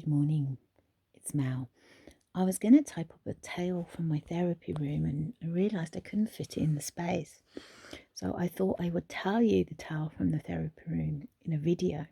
Good morning, it's Mel. I was going to type up a tale from my therapy room and I realised I couldn't fit it in the space. So I thought I would tell you the tale from the therapy room in a video.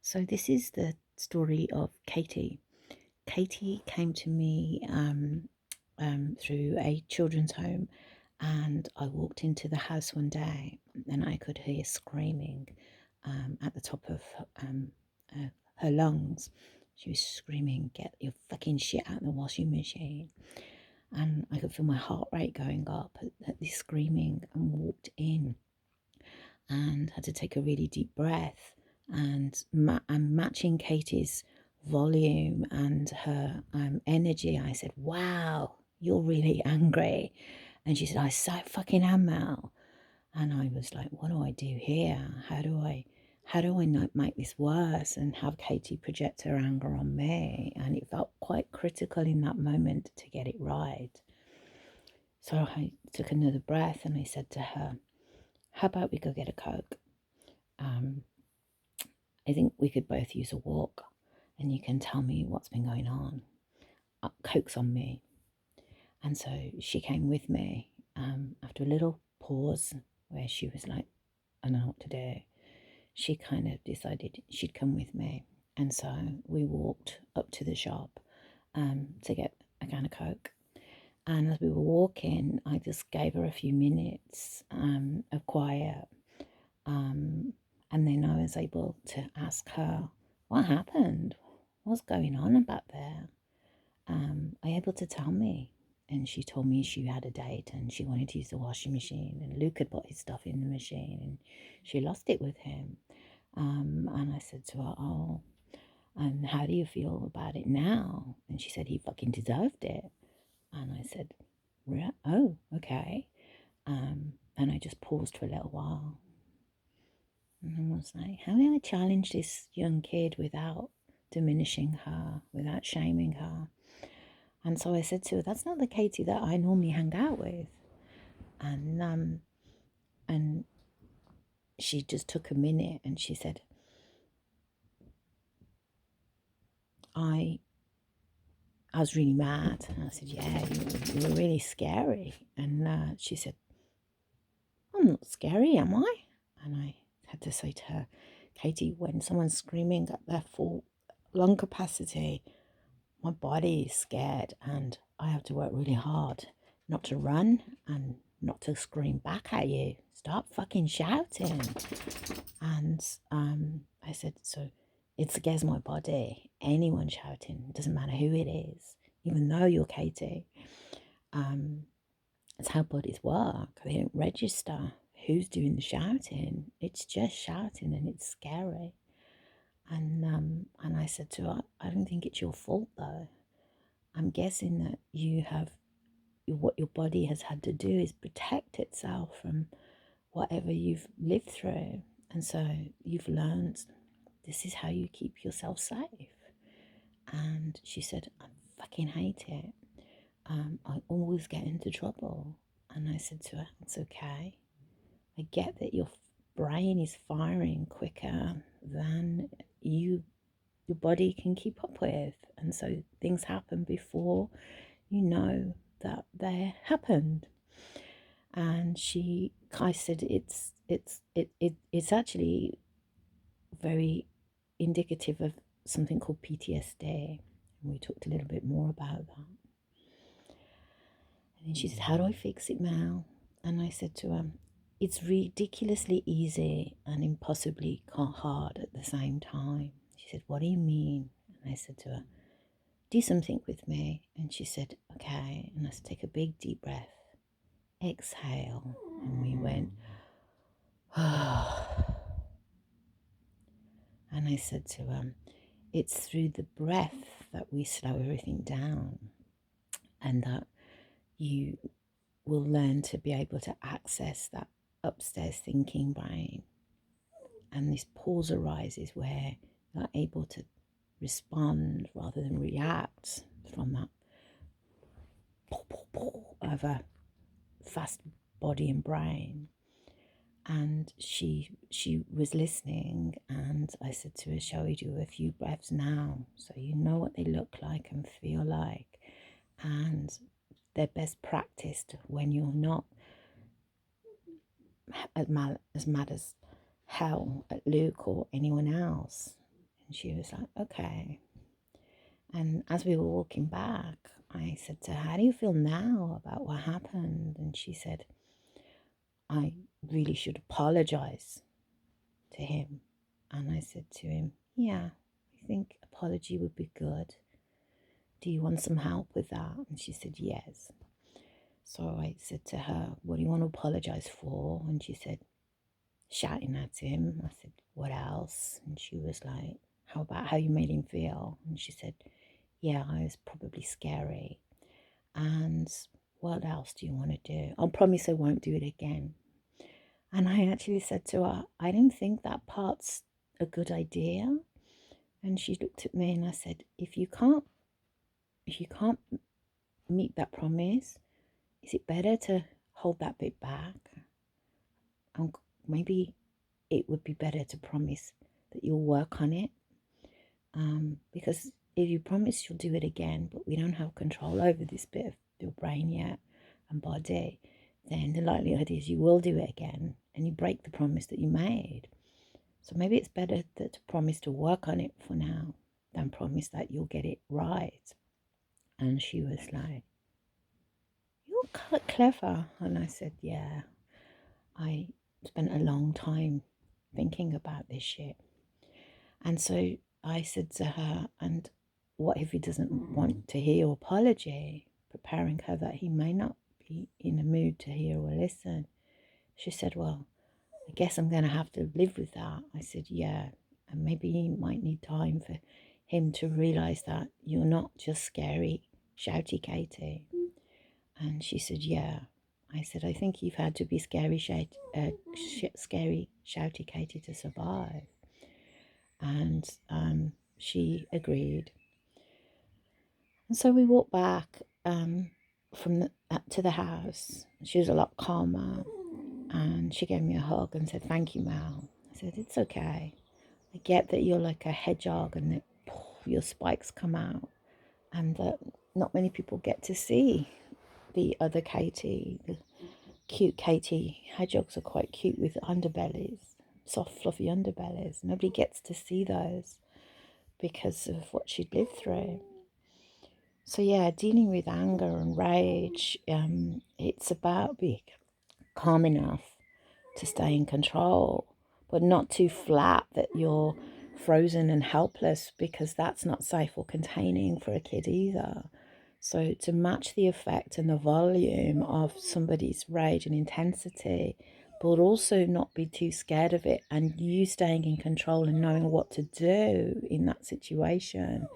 So this is the story of Katie. Katie came to me through a children's home, and I walked into the house one day and I could hear screaming at the top of her lungs. She was screaming, "Get your fucking shit out of the washing machine." And I could feel my heart rate going up at this screaming, and walked in and had to take a really deep breath and matching Katie's volume and her energy. I said, "Wow, you're really angry." And she said, "I so fucking am, Mel." And I was like, "What do I do here? How do I not make this worse and have Katie project her anger on me?" And it felt quite critical in that moment to get it right. So I took another breath and I said to her, "How about we go get a Coke? Um, I think we could both use a walk and you can tell me what's been going on. Coke's on me." And so she came with me after a little pause where she was like, "I know what to do." She kind of decided she'd come with me. And so we walked up to the shop to get a can of Coke. And as we were walking, I just gave her a few minutes of quiet. And then I was able to ask her, "What happened? What's going on about there? Are you able to tell me?" And she told me she had a date and she wanted to use the washing machine, and Luke had put his stuff in the machine and she lost it with him. And I said to her, "Oh, and how do you feel about it now?" And she said, "He fucking deserved it." And I said, "Oh, okay." And I just paused for a little while. And I was like, how do I challenge this young kid without diminishing her, without shaming her? And so I said to her, "That's not the Katie that I normally hang out with." And she just took a minute and she said, I was really mad. And I said, "Yeah, you were really scary." And she said, "I'm not scary, am I?" And I had to say to her, "Katie, when someone's screaming at their full lung capacity, my body is scared and I have to work really hard not to run and not to scream back at you. Stop fucking shouting." And I said, "So it scares my body. Anyone shouting, doesn't matter who it is, even though you're Katie. It's how bodies work. They don't register who's doing the shouting. It's just shouting and it's scary." And I said to her, "I don't think it's your fault though. I'm guessing that what your body has had to do is protect itself from whatever you've lived through. And so you've learned this is how you keep yourself safe." And she said, "I fucking hate it. I always get into trouble." And I said to her, "It's okay. I get that your brain is firing quicker than your body can keep up with. And so things happen before you know that they happened." And I said, it's actually very indicative of something called PTSD. And we talked a little bit more about that. And then she said, "How do I fix it, Mal?" And I said to her, "It's ridiculously easy and impossibly hard at the same time." She said, "What do you mean?" And I said to her, "Do something with me." And she said, "Okay." And I said, "Take a big deep breath. Exhale." And we went, "Oh." And I said to her, "It's through the breath that we slow everything down, and that you will learn to be able to access that upstairs thinking brain. And this pause arises where you're able to respond rather than react from that of a fast body and brain." And she was listening, and I said to her, shall we do a few breaths now so you know what they look like and feel like? And they're best practiced when you're not as mad as hell at Luke or anyone else. And she was like, okay. And as we were walking back, I said to her, how do you feel now about what happened? And she said, I really should apologize to him. And I said to him, yeah, I think apology would be good. Do you want some help with that? And she said, yes. So I said to her, what do you want to apologize for? And she said, shouting at him. I said, what else? And she was like, how about how you made him feel? And she said, yeah, I was probably scary. And what else do you want to do? I'll promise I won't do it again. And I actually said to her, I don't think that part's a good idea. And she looked at me and I said, if you can't meet that promise, is it better to hold that bit back? And maybe it would be better to promise that you'll work on it. Because if you promise you'll do it again, but we don't have control over this bit of your brain yet and body, then the likelihood is you will do it again and you break the promise that you made. So maybe it's better to promise to work on it for now than promise that you'll get it right. And she was like, you're quite clever. And I said, yeah, I spent a long time thinking about this shit. And so I said to her, and what if he doesn't want to hear your apology? Preparing her that he may not be in a mood to hear or listen. She said, well, I guess I'm going to have to live with that. I said, yeah, and maybe he might need time for him to realise that you're not just scary, shouty Katie. And she said, yeah. I said, I think you've had to be scary, shouty Katie to survive. And she agreed. And so we walked back to the house. She was a lot calmer, and she gave me a hug and said, thank you, Mel. I said, it's okay. I get that you're like a hedgehog and that your spikes come out, and that not many people get to see the other Katie, the cute Katie. Hedgehogs are quite cute with underbellies, soft, fluffy underbellies. Nobody gets to see those because of what she'd lived through. So yeah, dealing with anger and rage, it's about being calm enough to stay in control, but not too flat that you're frozen and helpless, because that's not safe or containing for a kid either. So to match the effect and the volume of somebody's rage and intensity, but also not be too scared of it, and you staying in control and knowing what to do in that situation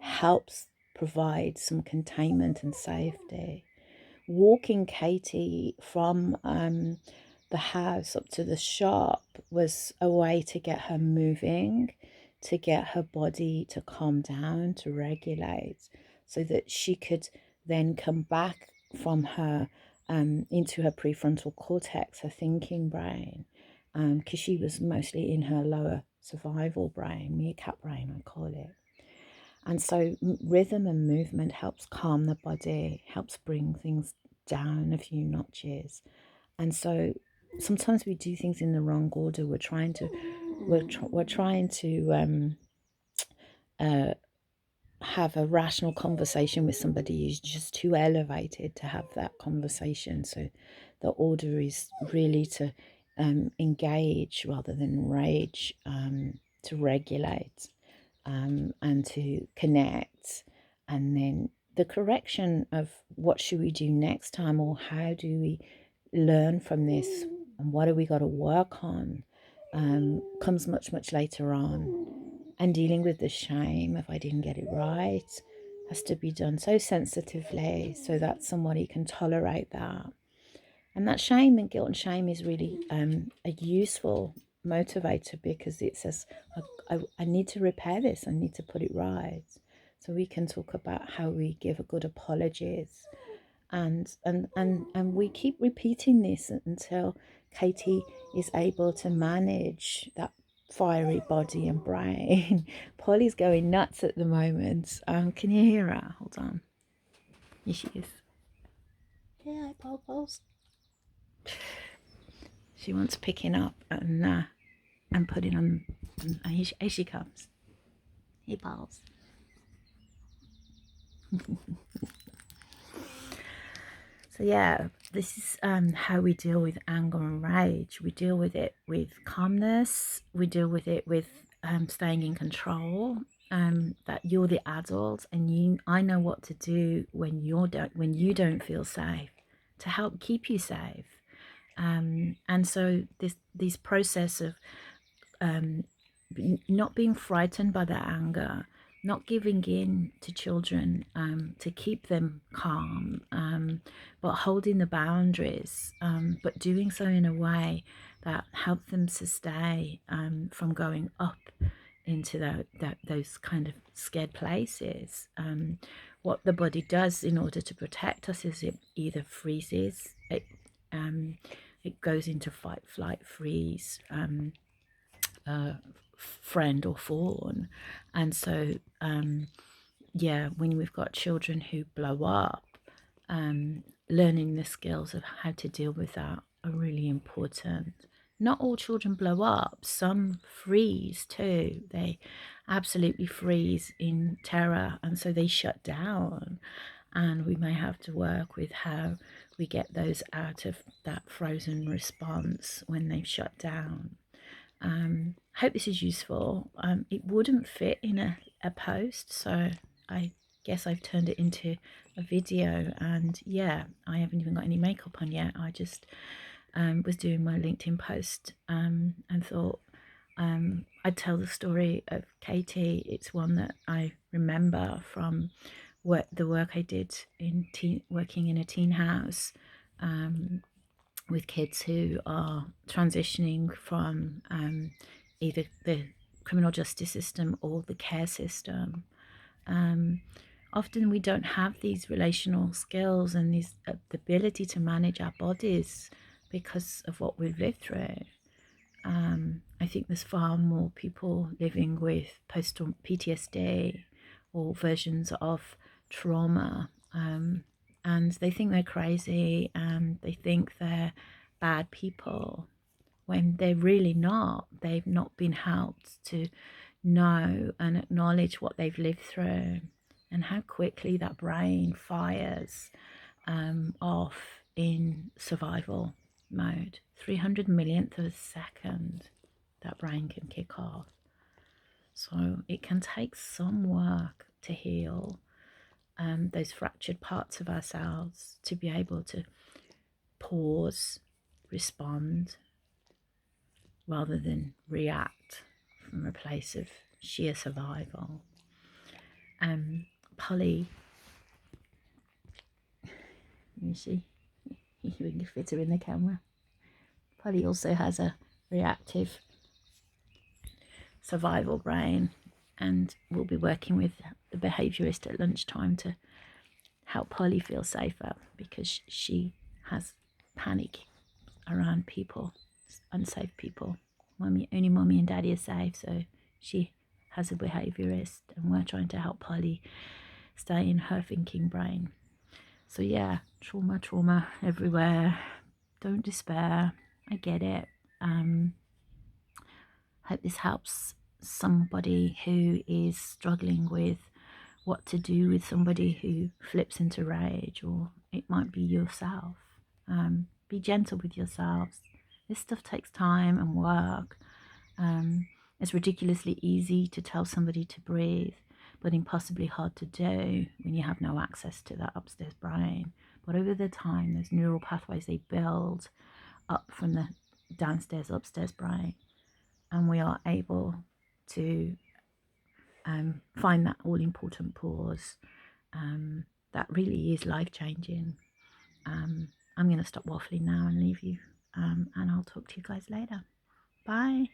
helps provide some containment and safety. Walking Katie from the house up to the shop was a way to get her moving, to get her body to calm down, to regulate, so that she could then come back from her into her prefrontal cortex, her thinking brain, because she was mostly in her lower survival brain, meerkat brain, I call it. And so rhythm and movement helps calm the body, helps bring things down a few notches. And so sometimes we do things in the wrong order. We're trying to have a rational conversation with somebody who's just too elevated to have that conversation. So the order is really to engage rather than rage, to regulate, and to connect. And then the correction of what should we do next time, or how do we learn from this, and what do we got to work on, comes much, much later on. And dealing with the shame if I didn't get it right has to be done so sensitively so that somebody can tolerate that. And that shame and guilt and shame is really a useful motivator, because it says, I need to repair this, I need to put it right. So we can talk about how we give a good apologies, And we keep repeating this until Katie is able to manage that fiery body and brain. Polly's going nuts at the moment. Can you hear her? Hold on. Here she is. Yeah, Poles. She wants picking up and putting on. Here she comes. Hey, Poles. So yeah, this is how we deal with anger and rage. We deal with it with calmness. We deal with it with staying in control. That you're the adult, and I know what to do when you don't feel safe, to help keep you safe. And so this process of not being frightened by the anger, not giving in to children to keep them calm, but holding the boundaries, but doing so in a way that helps them to stay from going up into those kind of scared places. What the body does in order to protect us is it either freezes, it goes into fight, flight, freeze, friend or fawn. And so yeah, when we've got children who blow up, learning the skills of how to deal with that are really important. Not all children blow up. Some freeze too. They absolutely freeze in terror, and so they shut down. And we may have to work with how we get those out of that frozen response when they've shut down. Hope this is useful. It wouldn't fit in a post, so I guess I've turned it into a video. And yeah, I haven't even got any makeup on yet. I just was doing my LinkedIn post and thought I'd tell the story of Katie. It's one that I remember from the work I did in working in a teen house with kids who are transitioning from either the criminal justice system or the care system. Often we don't have these relational skills and the ability to manage our bodies because of what we've lived through. I think there's far more people living with post-PTSD or versions of trauma, and they think they're crazy and they think they're bad people when they're really not. They've not been helped to know and acknowledge what they've lived through and how quickly that brain fires off in survival mode. 300 millionth of a second that brain can kick off. So it can take some work to heal those fractured parts of ourselves, to be able to pause, respond, rather than react from a place of sheer survival. Polly, let me see if we can fit her in the camera. Polly also has a reactive survival brain, and we'll be working with the behaviourist at lunchtime to help Polly feel safer, because she has panic around people, unsafe people. Only mommy and daddy are safe, so she has a behaviourist, and we're trying to help Polly stay in her thinking brain. So yeah, trauma everywhere. Don't despair. I get it. Hope this helps somebody who is struggling with what to do with somebody who flips into rage, or it might be yourself. Be gentle with yourselves. This stuff takes time and work. It's ridiculously easy to tell somebody to breathe, but impossibly hard to do when you have no access to that upstairs brain. But over the time, those neural pathways, they build up from the downstairs, upstairs brain, and we are able to find that all-important pause that really is life-changing. I'm going to stop waffling now and leave you, and I'll talk to you guys later. Bye.